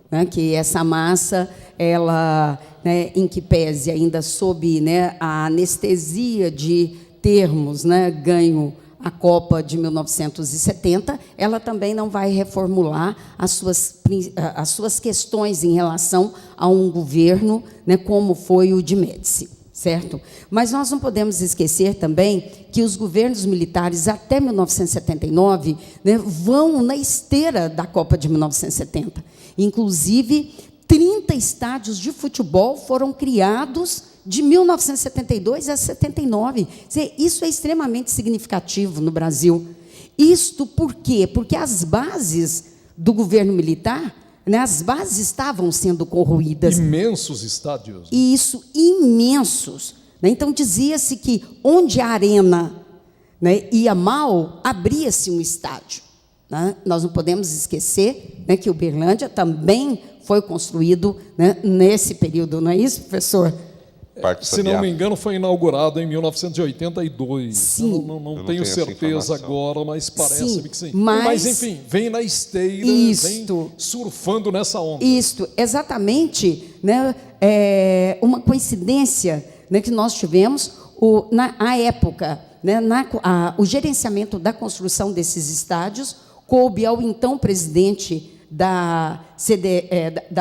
né, que essa massa, ela, né, em que pese ainda sob, né, a anestesia de termos, né, ganho a Copa de 1970, ela também não vai reformular as suas questões em relação a um governo, né, como foi o de Médici, certo? Mas nós não podemos esquecer também que os governos militares até 1979, né, vão na esteira da Copa de 1970. Inclusive, 30 estádios de futebol foram criados de 1972 a 79. Isso é extremamente significativo no Brasil. Isto por quê? Porque as bases do governo militar, né, as bases estavam sendo corroídas. Imensos estádios. Isso, imensos. Né? Então, dizia-se que onde a arena, né, ia mal, abria-se um estádio. Né? Nós não podemos esquecer, né, que Uberlândia também foi construído, né, nesse período, não é isso, professor? Se não me engano, foi inaugurado em 1982. Sim. Não tenho certeza agora, mas parece-me que sim. Mas, enfim, vem na esteira, vem surfando nessa onda. Isto, exatamente, né, uma coincidência, né, que nós tivemos, na época, né, o gerenciamento da construção desses estádios coube ao então presidente da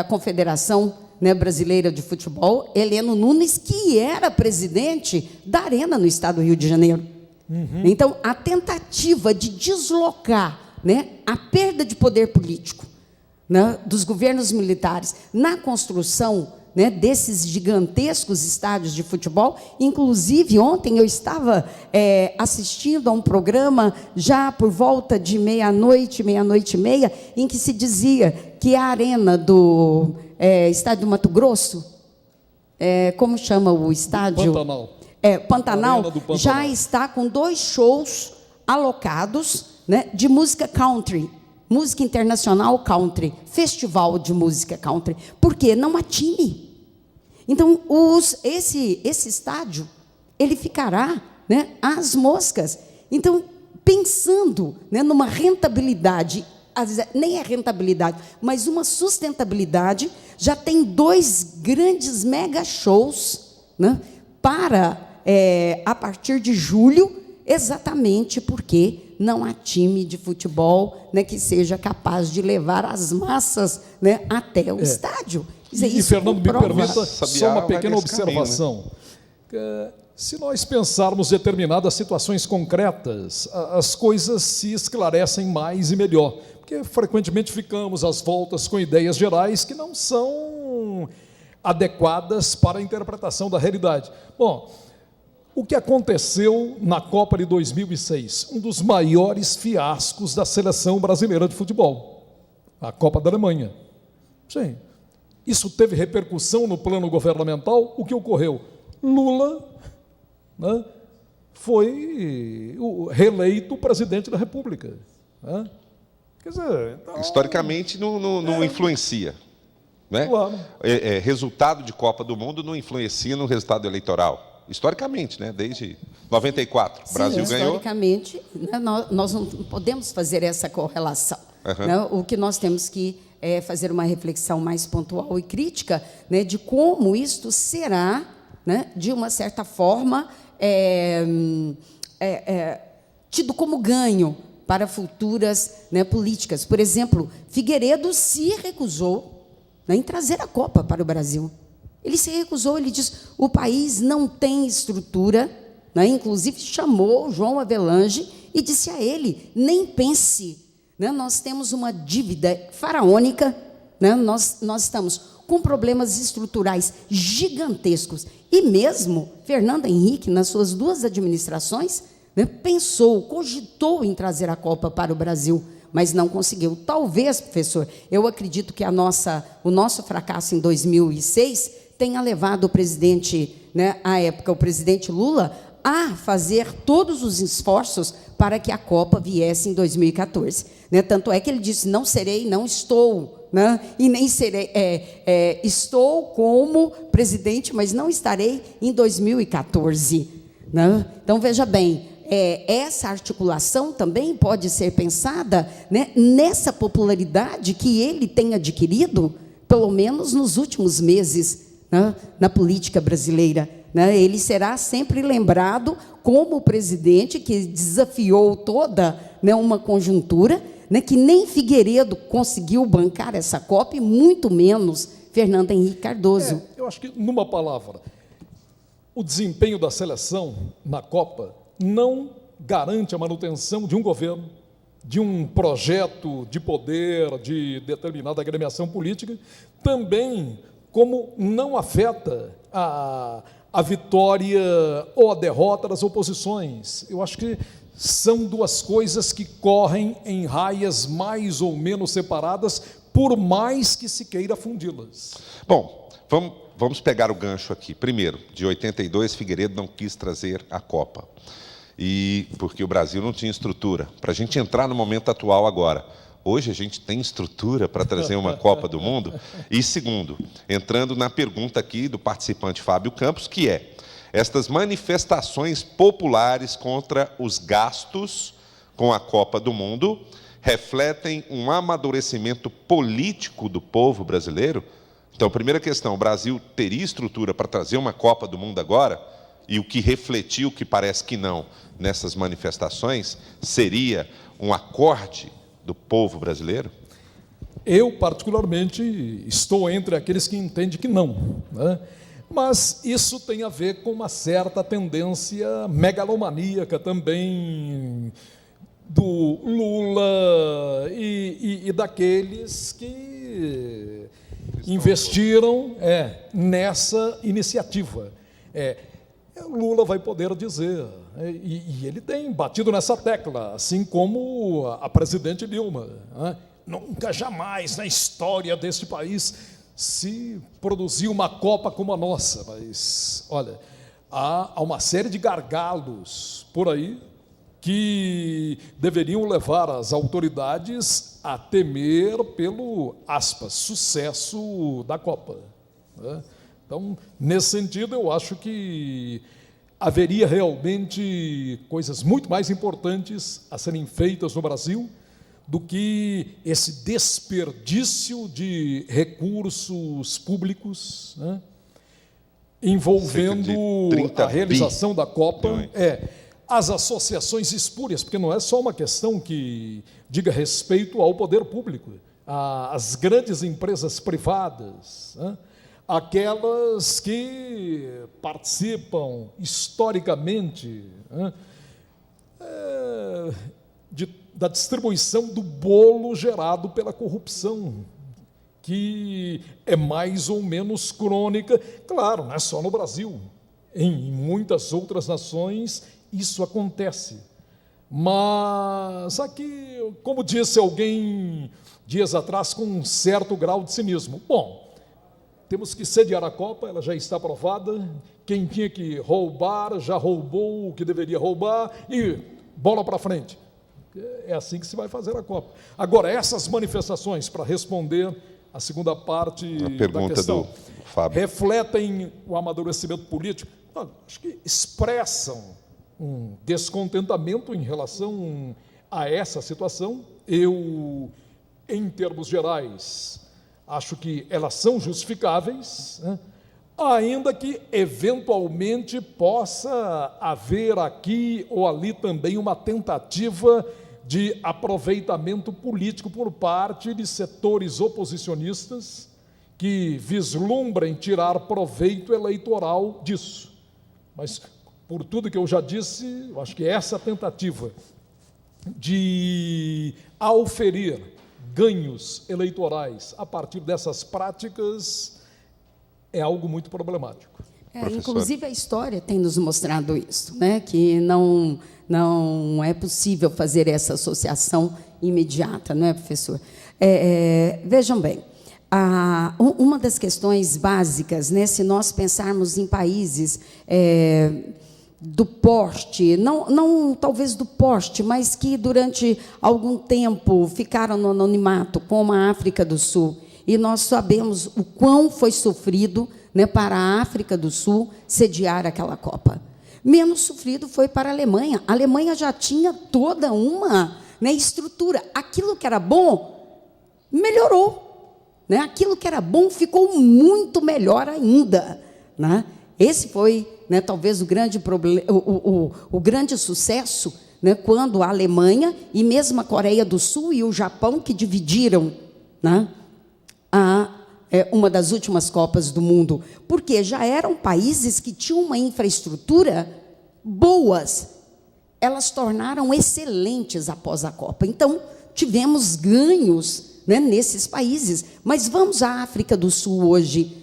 Confederação, né, Brasileira de Futebol, Heleno Nunes, que era presidente da Arena no estado do Rio de Janeiro. Então, a tentativa de deslocar, né, a perda de poder político, né, dos governos militares na construção, né, desses gigantescos estádios de futebol. Inclusive, ontem eu estava assistindo a um programa, já por volta de meia-noite e meia, em que se dizia que a arena do estádio do Mato Grosso, como chama o estádio? Pantanal. Pantanal, já está com 2 shows alocados, né, de música country, música internacional country, festival de música country. Por quê? Não há time. Então, esse estádio, ele ficará, né, às moscas. Então, pensando, né, numa rentabilidade, nem é rentabilidade, mas uma sustentabilidade, já tem 2 grandes mega shows, né, para, a partir de julho, exatamente porque não há time de futebol, né, que seja capaz de levar as massas, né, até o estádio. E Fernando, me permita só uma pequena observação. Caminho, né? Se nós pensarmos determinadas situações concretas, as coisas se esclarecem mais e melhor, porque frequentemente ficamos às voltas com ideias gerais que não são adequadas para a interpretação da realidade. Bom, o que aconteceu na Copa de 2006, um dos maiores fiascos da seleção brasileira de futebol, a Copa da Alemanha. Sim. Isso teve repercussão no plano governamental. O que ocorreu? Lula, né, foi reeleito presidente da República. Né? Quer dizer, então, historicamente não influencia. Né? Claro. Resultado de Copa do Mundo não influencia no resultado eleitoral. Historicamente, né? Desde 94, o Brasil ganhou. Historicamente, né, nós não podemos fazer essa correlação. Né? O que nós temos que fazer uma reflexão mais pontual e crítica, né, de como isto será, né, de uma certa forma, tido como ganho para futuras, né, políticas. Por exemplo, Figueiredo se recusou, né, em trazer a Copa para o Brasil. Ele se recusou, ele disse, o país não tem estrutura, né, inclusive chamou João Avelange e disse a ele, nem pense, né, nós temos uma dívida faraônica, né, nós estamos com problemas estruturais gigantescos. E mesmo Fernando Henrique, nas suas 2 administrações, né, cogitou em trazer a Copa para o Brasil, mas não conseguiu. Talvez, professor, eu acredito que o nosso fracasso em 2006 tenha levado o presidente, né, à época, o presidente Lula, a fazer todos os esforços para que a Copa viesse em 2014. Né? Tanto é que ele disse, não serei, não estou, né? E nem serei, estou como presidente, mas não estarei em 2014. Né? Então, veja bem, essa articulação também pode ser pensada, né, nessa popularidade que ele tem adquirido, pelo menos nos últimos meses, né, na política brasileira. Né? Ele será sempre lembrado como o presidente que desafiou toda, né, uma conjuntura, né, que nem Figueiredo conseguiu bancar essa Copa, e muito menos Fernando Henrique Cardoso. Eu acho que, numa palavra, o desempenho da seleção na Copa não garante a manutenção de um governo, de um projeto de poder, de determinada agremiação política, também como não afeta a vitória ou a derrota das oposições. Eu acho que são 2 coisas que correm em raias mais ou menos separadas, por mais que se queira fundi-las. Bom, vamos pegar o gancho aqui. Primeiro, de 82, Figueiredo não quis trazer a Copa, e porque o Brasil não tinha estrutura. Para a gente entrar no momento atual agora, hoje a gente tem estrutura para trazer uma Copa do Mundo? E segundo, entrando na pergunta aqui do participante Fábio Campos, que é, estas manifestações populares contra os gastos com a Copa do Mundo refletem um amadurecimento político do povo brasileiro? Então, primeira questão, o Brasil teria estrutura para trazer uma Copa do Mundo agora? E o que refletiu, que parece que não, nessas manifestações, seria um acorde do povo brasileiro? Eu, particularmente, estou entre aqueles que entendem que não, né? Mas isso tem a ver com uma certa tendência megalomaníaca também do Lula e daqueles que investiram nessa iniciativa. Lula vai poder dizer, e ele tem batido nessa tecla, assim como a presidente Dilma, né? Nunca, jamais na história deste país se produziu uma Copa como a nossa, mas, olha, há uma série de gargalos por aí que deveriam levar as autoridades a temer pelo, aspas, sucesso da Copa, né? Então, nesse sentido, eu acho que haveria realmente coisas muito mais importantes a serem feitas no Brasil do que esse desperdício de recursos públicos, né, envolvendo a realização da Copa, as associações espúrias, porque não é só uma questão que diga respeito ao poder público, às grandes empresas privadas, né, aquelas que participam historicamente, né, da distribuição do bolo gerado pela corrupção, que é mais ou menos crônica. Claro, não é só no Brasil, em muitas outras nações isso acontece. Mas aqui, como disse alguém dias atrás, com um certo grau de cinismo, bom, temos que sediar a Copa, ela já está aprovada, quem tinha que roubar já roubou o que deveria roubar e bola para frente. É assim que se vai fazer a Copa. Agora, essas manifestações, para responder a segunda parte da questão, do Fábio, refletem o amadurecimento político? Não, acho que expressam um descontentamento em relação a essa situação. Eu, em termos gerais, acho que elas são justificáveis, né? Ainda que, eventualmente, possa haver aqui ou ali também uma tentativa de aproveitamento político por parte de setores oposicionistas que vislumbrem tirar proveito eleitoral disso. Mas, por tudo que eu já disse, eu acho que essa tentativa de auferir ganhos eleitorais a partir dessas práticas é algo muito problemático. Inclusive, a história tem nos mostrado isso, né? Que não é possível fazer essa associação imediata, não é, professor? Vejam bem, uma das questões básicas, né, se nós pensarmos em países do porte, não talvez do porte, mas que durante algum tempo ficaram no anonimato, como a África do Sul, e nós sabemos o quão foi sofrido, né, para a África do Sul sediar aquela Copa. Menos sofrido foi para a Alemanha. A Alemanha já tinha toda uma, né, estrutura. Aquilo que era bom, melhorou. Né? Aquilo que era bom ficou muito melhor ainda. Né? Esse foi, né, talvez o grande problema, o grande sucesso, né, quando a Alemanha e mesmo a Coreia do Sul e o Japão, que dividiram, né, uma das últimas Copas do Mundo, porque já eram países que tinham uma infraestrutura boas, elas tornaram excelentes após a Copa. Então, tivemos ganhos, né, nesses países. Mas vamos à África do Sul hoje.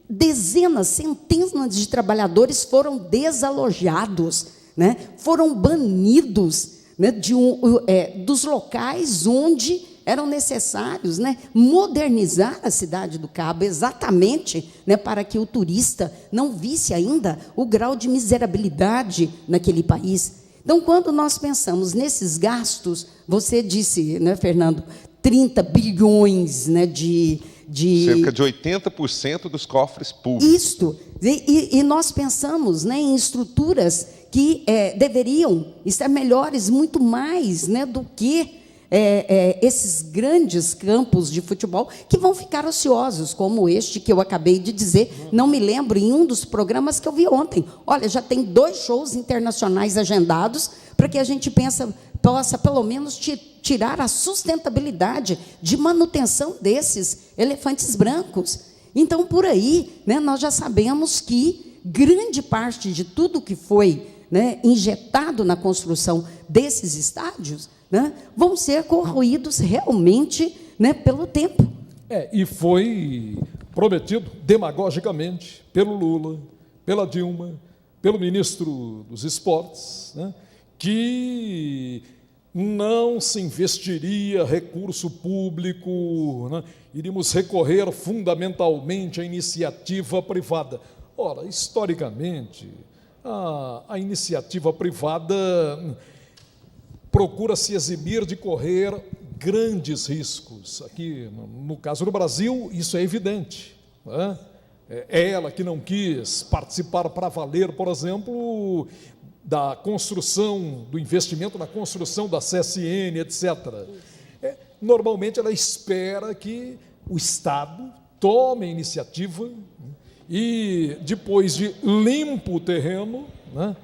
Dezenas, centenas de trabalhadores foram desalojados, né, foram banidos, né, dos locais onde eram necessários, né, modernizar a cidade do Cabo, exatamente, né, para que o turista não visse ainda o grau de miserabilidade naquele país. Então, quando nós pensamos nesses gastos, você disse, né, Fernando, 30 bilhões, né, cerca de 80% dos cofres públicos. Isto. E nós pensamos, né, em estruturas que deveriam estar melhores, muito mais, né, do que esses grandes campos de futebol que vão ficar ociosos, como este que eu acabei de dizer. Não me lembro, em um dos programas que eu vi ontem. Olha, já tem 2 shows internacionais agendados para que a gente possa, pelo menos, tirar a sustentabilidade de manutenção desses elefantes brancos. Então, por aí, né, nós já sabemos que grande parte de tudo que foi, né, injetado na construção desses estádios, né, vão ser corroídos realmente, né, pelo tempo. E foi prometido demagogicamente pelo Lula, pela Dilma, pelo ministro dos Esportes, né, que não se investiria recurso público, né, iríamos recorrer fundamentalmente à iniciativa privada. Ora, historicamente, a iniciativa privada procura se eximir de correr grandes riscos. Aqui, no caso do Brasil, isso é evidente, né? É ela que não quis participar para valer, por exemplo, da construção, do investimento na construção da CSN, etc. Normalmente, ela espera que o Estado tome a iniciativa e, depois de limpo o terreno, né,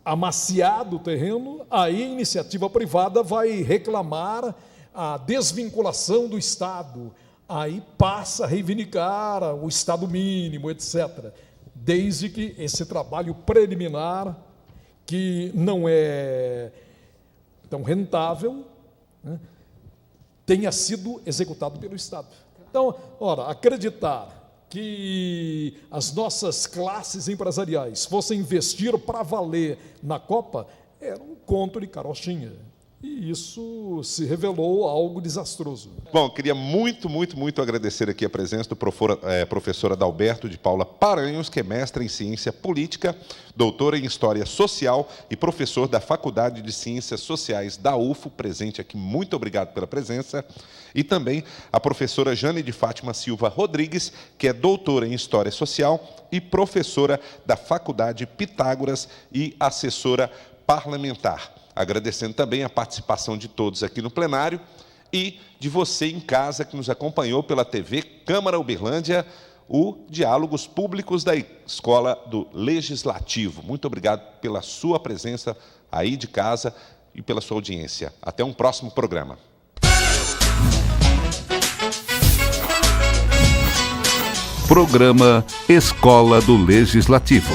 amaciado o terreno, aí a iniciativa privada vai reclamar a desvinculação do Estado, aí passa a reivindicar o Estado mínimo, etc. Desde que esse trabalho preliminar, que não é tão rentável, né, tenha sido executado pelo Estado. Então, ora, acreditar que as nossas classes empresariais fossem investir para valer na Copa era um conto de carochinha. E isso se revelou algo desastroso. Bom, queria muito agradecer aqui a presença do professor Adalberto de Paula Paranhos, que é mestre em Ciência Política, doutora em História Social e professor da Faculdade de Ciências Sociais da UFO, presente aqui. Muito obrigado pela presença. E também a professora Jane de Fátima Silva Rodrigues, que é doutora em História Social e professora da Faculdade Pitágoras e assessora parlamentar. Agradecendo também a participação de todos aqui no plenário e de você em casa que nos acompanhou pela TV Câmara Uberlândia, o Diálogos Públicos da Escola do Legislativo. Muito obrigado pela sua presença aí de casa e pela sua audiência. Até um próximo programa. Programa Escola do Legislativo.